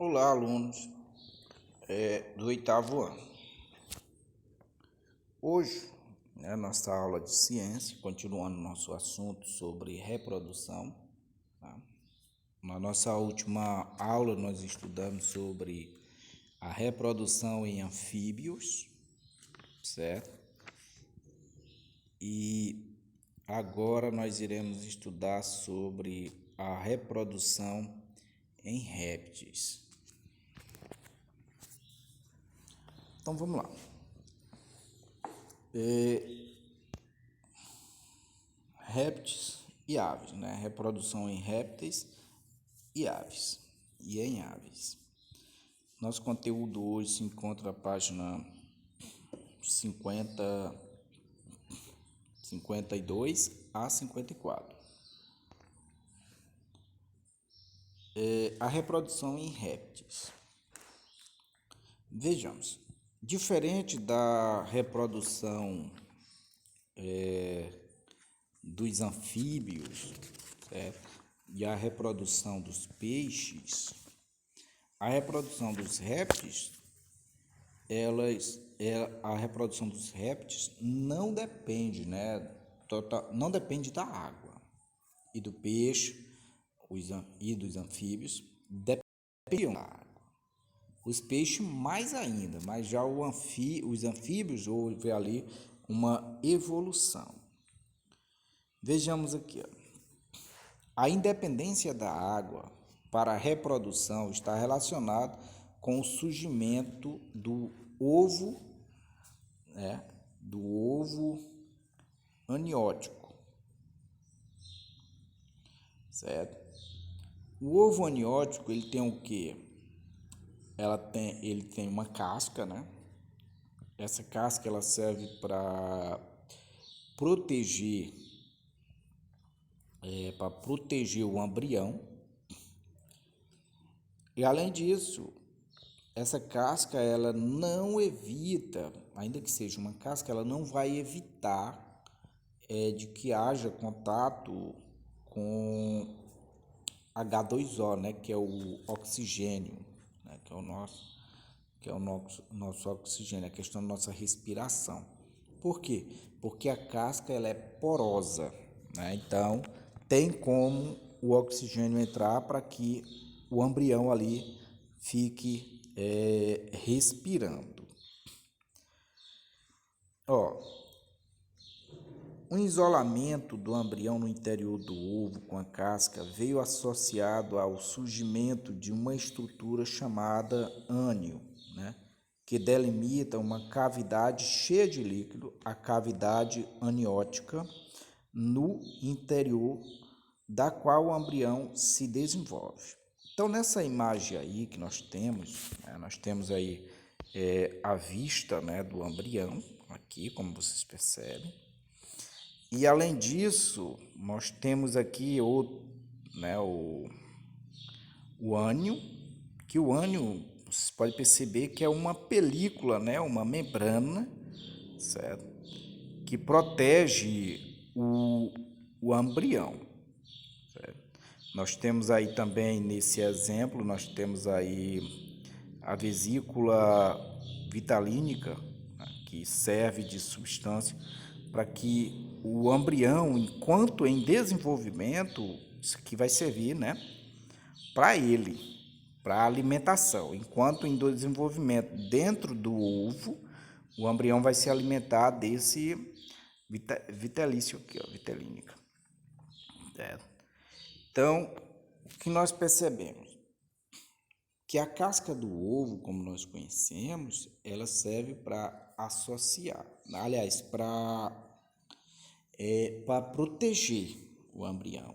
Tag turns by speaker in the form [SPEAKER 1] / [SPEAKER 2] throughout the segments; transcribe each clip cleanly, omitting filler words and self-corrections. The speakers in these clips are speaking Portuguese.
[SPEAKER 1] Olá, alunos do oitavo ano. Hoje, nossa aula de ciência, continuando nosso assunto sobre reprodução. Tá? Na nossa última aula, nós estudamos sobre a reprodução em anfíbios, certo? E agora nós iremos estudar sobre a reprodução em répteis. Então vamos lá. Répteis e aves, né? Reprodução em répteis e aves e em aves. Nosso conteúdo hoje se encontra na página 52 a 54. A reprodução em répteis. Vejamos, diferente da reprodução dos anfíbios, certo? E a reprodução dos peixes, a reprodução dos répteis, a reprodução dos répteis não depende, não depende da água. E do peixe e dos anfíbios dependem da água. Os peixes mais ainda, mas já os anfíbios houve ali uma evolução. Vejamos aqui, a independência da água para a reprodução está relacionada com o surgimento do ovo, do ovo aniótico, certo? O ovo aniótico, ele tem o quê? Ele tem uma casca, né? Essa casca ela serve para proteger o embrião. E além disso, essa casca ela não evita, ainda que seja uma casca, ela não vai evitar de que haja contato com H2O, né, que é o oxigênio, né, que é o nosso oxigênio, a questão da nossa respiração. Por quê? Porque a casca ela é porosa, né? Então tem como o oxigênio entrar para que o embrião ali fique respirando. O isolamento do embrião no interior do ovo com a casca veio associado ao surgimento de uma estrutura chamada ânio, né, que delimita uma cavidade cheia de líquido, a cavidade aniótica, no interior da qual o embrião se desenvolve. Então, nessa imagem aí que nós temos, nós temos aí a vista, né, do embrião, aqui, como vocês percebem. E além disso, nós temos aqui o ânio, que o ânio, vocês podem perceber que é uma película, né, uma membrana, certo? Que protege o embrião. Certo? Nós temos aí também, nesse exemplo, nós temos aí a vesícula vitalínica, né, que serve de substância para que o embrião, enquanto em desenvolvimento, isso aqui vai servir, né, para ele, para alimentação. Enquanto em desenvolvimento dentro do ovo, o embrião vai se alimentar desse vitalício aqui, vitalínica. Certo? Então, o que nós percebemos? Que a casca do ovo, como nós conhecemos, ela serve para associar, aliás, para proteger o embrião.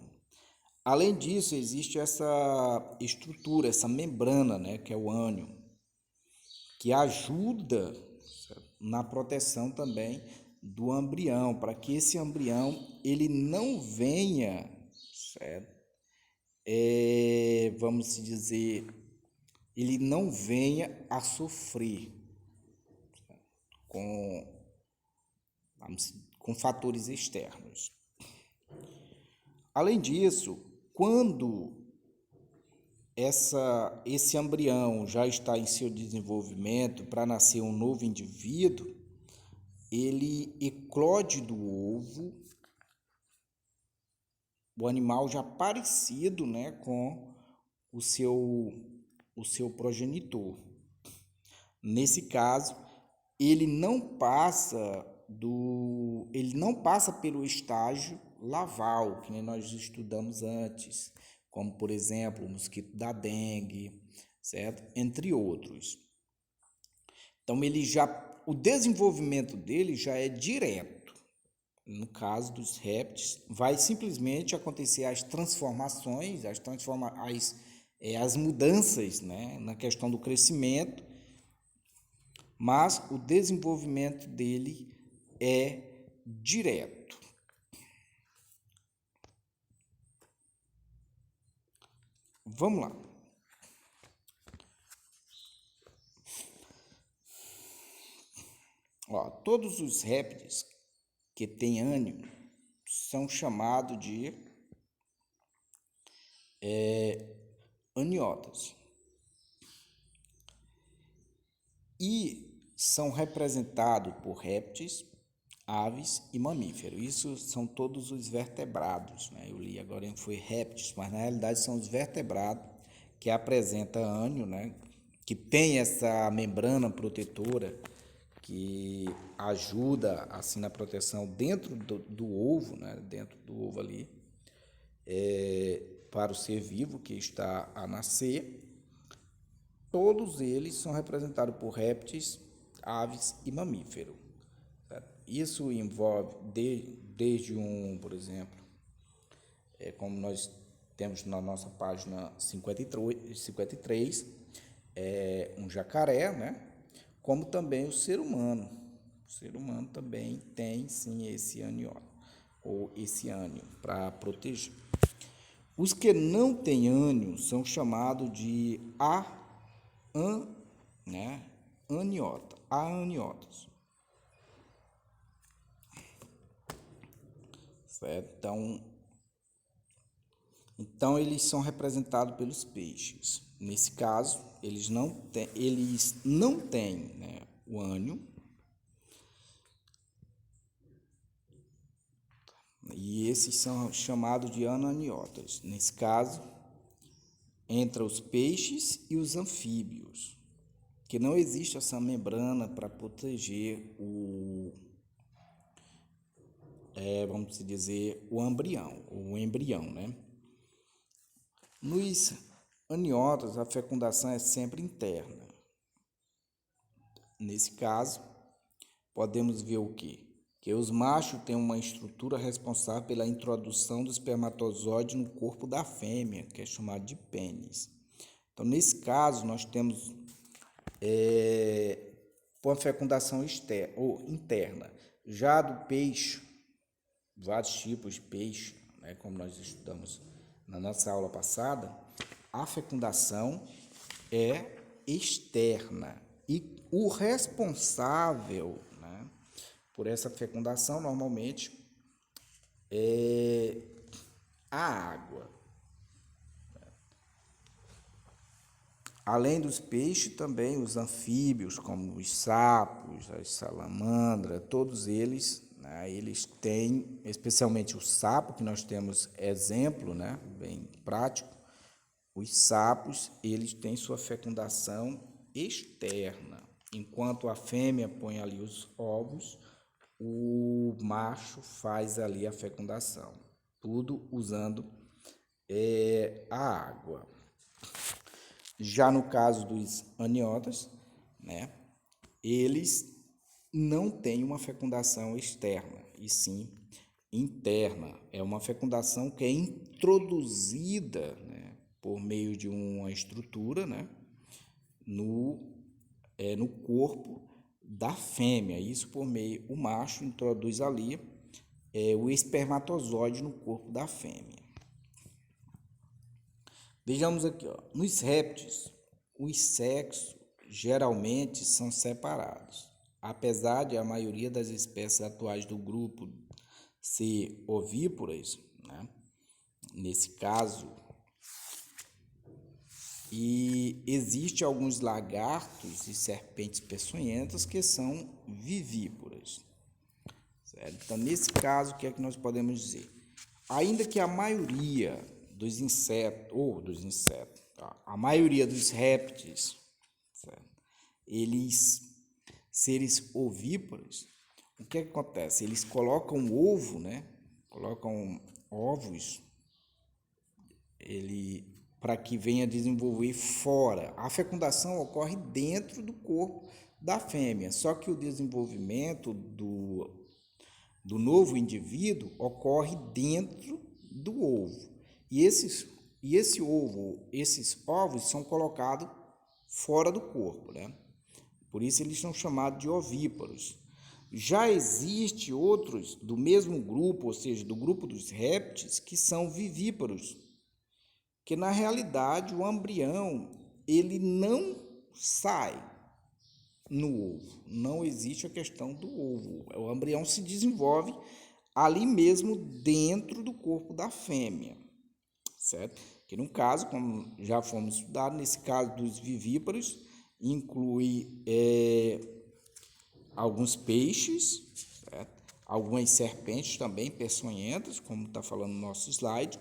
[SPEAKER 1] Além disso, existe essa estrutura, essa membrana, né, que é o ânio, que ajuda na proteção também do embrião, para que esse embrião ele não venha, certo? Vamos dizer, ele não venha a sofrer com fatores externos. Além disso, quando esse embrião já está em seu desenvolvimento para nascer um novo indivíduo, ele eclode do ovo, o animal já parecido, né, com o seu progenitor. Nesse caso, ele não passa pelo estágio laval, que nem nós estudamos antes, como, por exemplo, o mosquito da dengue, certo? Entre outros. Então, o desenvolvimento dele já é direto. No caso dos répteis, vai simplesmente acontecer as transformações, as mudanças, né, na questão do crescimento, mas o desenvolvimento dele é direto. Vamos lá. Ó, todos os répteis que têm ânimo são chamados de aniotas. E são representados por répteis, aves e mamíferos. Isso são todos os vertebrados, né? Eu li agora foi répteis, mas na realidade são os vertebrados que apresentam ânio, né? Que tem essa membrana protetora que ajuda assim na proteção dentro do ovo, né? Dentro do ovo ali, para o ser vivo que está a nascer. Todos eles são representados por répteis, aves e mamíferos. Isso envolve desde por exemplo, como nós temos na nossa página 53, um jacaré, né? Como também o ser humano. O ser humano também tem, sim, esse anion, ou esse ânio, para proteger. Os que não têm ânio são chamados de aniotas. Certo? Então eles são representados pelos peixes. Nesse caso, eles não têm, né, o ânio, e esses são chamados de ananiotas. Nesse caso, entre os peixes e os anfíbios, que não existe essa membrana para proteger vamos dizer, o embrião, né? Nos aniotas, a fecundação é sempre interna. Nesse caso, podemos ver o quê? Que os machos têm uma estrutura responsável pela introdução do espermatozoide no corpo da fêmea, que é chamado de pênis. Então, nesse caso, nós temos uma fecundação externa ou interna. Já do peixe, vários tipos de peixe, né, como nós estudamos na nossa aula passada, a fecundação é externa. E o responsável, né, por essa fecundação normalmente é a água. Além dos peixes, também os anfíbios, como os sapos, as salamandras, todos eles, né, eles têm, especialmente o sapo, que nós temos exemplo, né, bem prático, os sapos, eles têm sua fecundação externa. Enquanto a fêmea põe ali os ovos, o macho faz ali a fecundação. Tudo usando a água. Já no caso dos aniotas, né, eles não têm uma fecundação externa, e sim interna. É uma fecundação que é introduzida, né, por meio de uma estrutura, né, no corpo da fêmea. Isso por meio, o macho introduz ali o espermatozoide no corpo da fêmea. Vejamos aqui, ó. Nos répteis, os sexos geralmente são separados. Apesar de a maioria das espécies atuais do grupo ser ovíparas, né? Nesse caso, E existe alguns lagartos e serpentes peçonhentas que são vivíparas. Certo? Então, nesse caso, o que é que nós podemos dizer? Ainda que a maioria dos insetos, tá? A maioria dos répteis, certo? Eles, seres ovíparos, o que é que acontece? Eles colocam ovo, né? Colocam ovos, para que venha desenvolver fora. A fecundação ocorre dentro do corpo da fêmea, só que o desenvolvimento do novo indivíduo ocorre dentro do ovo. Esses ovos são colocados fora do corpo, né? Por isso eles são chamados de ovíparos. Já existe outros do mesmo grupo, ou seja, do grupo dos répteis, que são vivíparos, que na realidade o embrião ele não sai no ovo. Não existe a questão do ovo. O embrião se desenvolve ali mesmo dentro do corpo da fêmea, certo? Que no caso, como já fomos estudados, nesse caso dos vivíparos, inclui alguns peixes, certo? Algumas serpentes também peçonhentas, como está falando no nosso slide,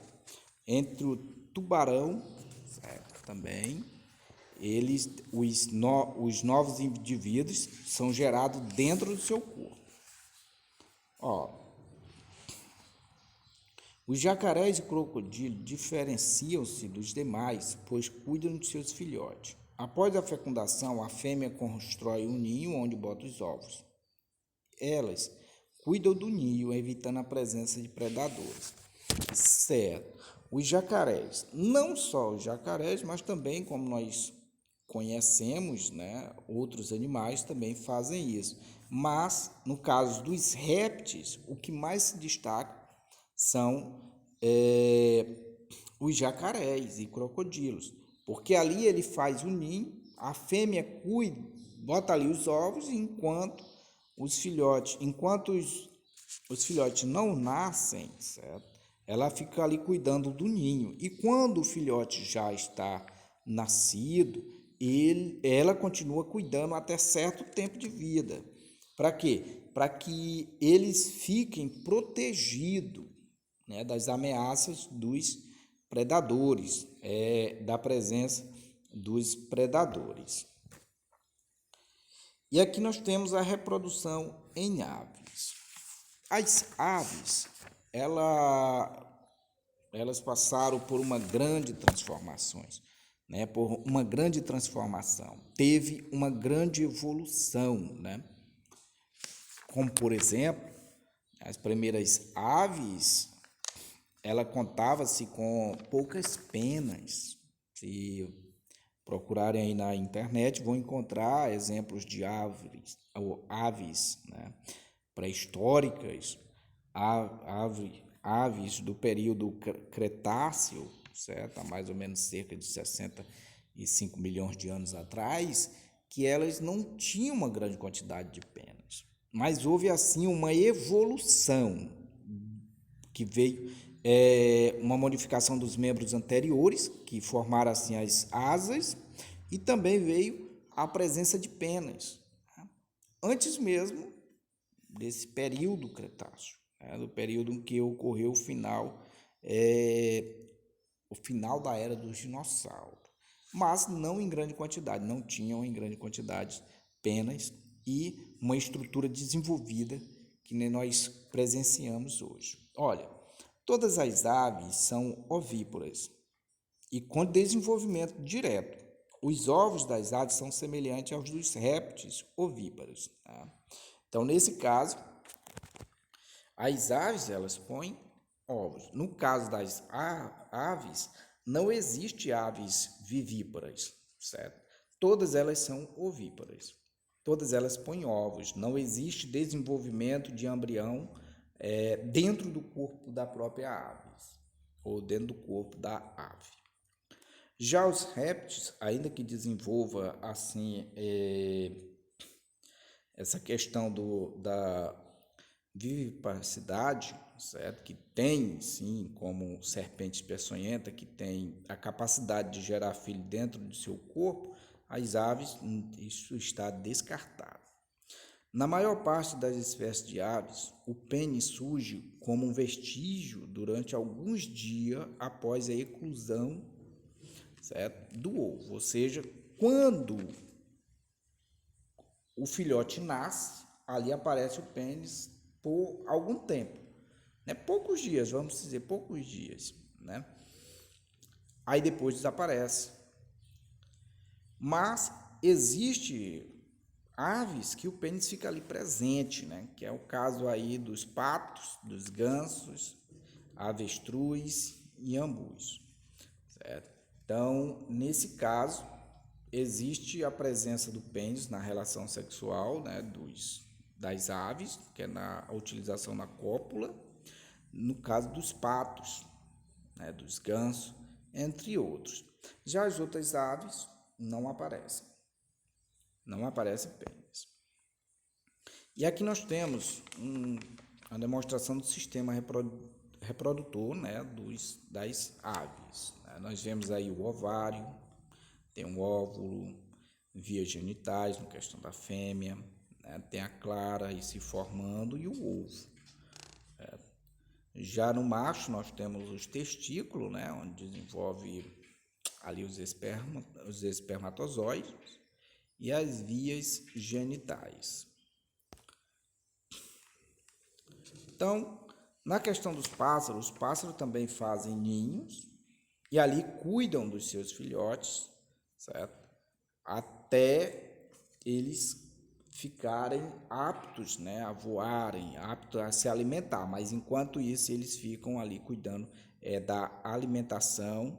[SPEAKER 1] entre o tubarão, certo? Também os novos indivíduos são gerados dentro do seu corpo. Os jacarés e crocodilos diferenciam-se dos demais, pois cuidam de seus filhotes. Após a fecundação, a fêmea constrói um ninho onde bota os ovos. Elas cuidam do ninho, evitando a presença de predadores. Certo. Os jacarés, não só os jacarés, mas também, como nós conhecemos, né, outros animais também fazem isso. Mas, no caso dos répteis, o que mais se destaca são os jacarés e crocodilos, porque ali ele faz o ninho, a fêmea cuida, bota ali os ovos, os filhotes não nascem, certo? Ela fica ali cuidando do ninho. E quando o filhote já está nascido, ela continua cuidando até certo tempo de vida. Para quê? Para que eles fiquem protegidos, né, das ameaças dos predadores, da presença dos predadores. E aqui nós temos a reprodução em aves. As aves, elas passaram por uma grande transformação, né? Teve uma grande evolução, né? Como, por exemplo, as primeiras aves, ela contava-se com poucas penas. Se procurarem aí na internet, vão encontrar exemplos de aves, né, pré-históricas, aves do período Cretáceo, certo? Há mais ou menos cerca de 65 milhões de anos atrás, que elas não tinham uma grande quantidade de penas. Mas houve, assim, uma evolução que veio uma modificação dos membros anteriores, que formaram assim as asas, e também veio a presença de penas, né? Antes mesmo desse período Cretáceo, né? Do período em que ocorreu o final da era dos dinossauros, mas não em grande quantidade, não tinham em grande quantidade penas e uma estrutura desenvolvida que nem nós presenciamos hoje. Olha, todas as aves são ovíparas e com desenvolvimento direto. Os ovos das aves são semelhantes aos dos répteis ovíparos, tá? Então, nesse caso, as aves, elas põem ovos. No caso das aves, não existe aves vivíparas, certo? Todas elas são ovíparas. Todas elas põem ovos. Não existe desenvolvimento de embrião dentro do corpo da própria ave, ou dentro do corpo da ave. Já os répteis, ainda que desenvolva assim essa questão vivipacidade, certo? Que tem, sim, como serpente peçonhenta, que tem a capacidade de gerar filho dentro do seu corpo, as aves, isso está descartado. Na maior parte das espécies de aves, o pênis surge como um vestígio durante alguns dias após a eclosão, certo? Do ovo, ou seja, quando o filhote nasce, ali aparece o pênis por algum tempo, né? Poucos dias, vamos dizer, poucos dias, né? Aí depois desaparece. Mas existe aves que o pênis fica ali presente, né? Que é o caso aí dos patos, dos gansos, avestruz e ambus, certo? Então, nesse caso, existe a presença do pênis na relação sexual, né, das aves, que é na utilização na cópula, no caso dos patos, né, dos gansos, entre outros. Já as outras aves não aparecem pênis. E aqui nós temos a demonstração do sistema reprodutor, né, das aves. Nós vemos aí o ovário, tem um óvulo, vias genitais, na questão da fêmea, né, tem a clara aí se formando e o ovo. Já no macho nós temos os testículos, né, onde desenvolve ali os espermatozoides e as vias genitais. Então, na questão dos pássaros, os pássaros também fazem ninhos e ali cuidam dos seus filhotes, certo? Até eles ficarem aptos, né, a voarem, aptos a se alimentar, mas enquanto isso eles ficam ali cuidando da alimentação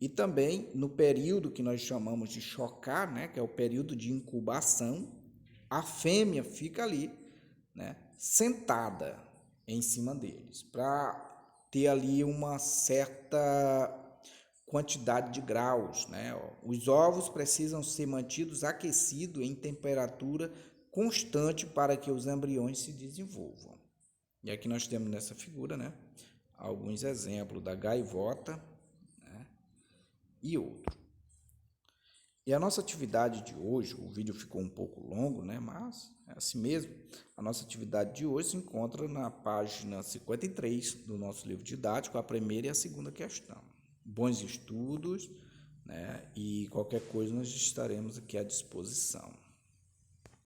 [SPEAKER 1] e também no período que nós chamamos de chocar, né, que é o período de incubação, a fêmea fica ali, né, sentada em cima deles, para ter ali uma certa quantidade de graus, né? Os ovos precisam ser mantidos aquecidos em temperatura constante para que os embriões se desenvolvam. E aqui nós temos nessa figura, né, alguns exemplos da gaivota, né, e outro. E a nossa atividade de hoje, o vídeo ficou um pouco longo, né, mas é assim mesmo. A nossa atividade de hoje se encontra na página 53 do nosso livro didático, a primeira e a segunda questão. Bons estudos, né, e qualquer coisa nós estaremos aqui à disposição.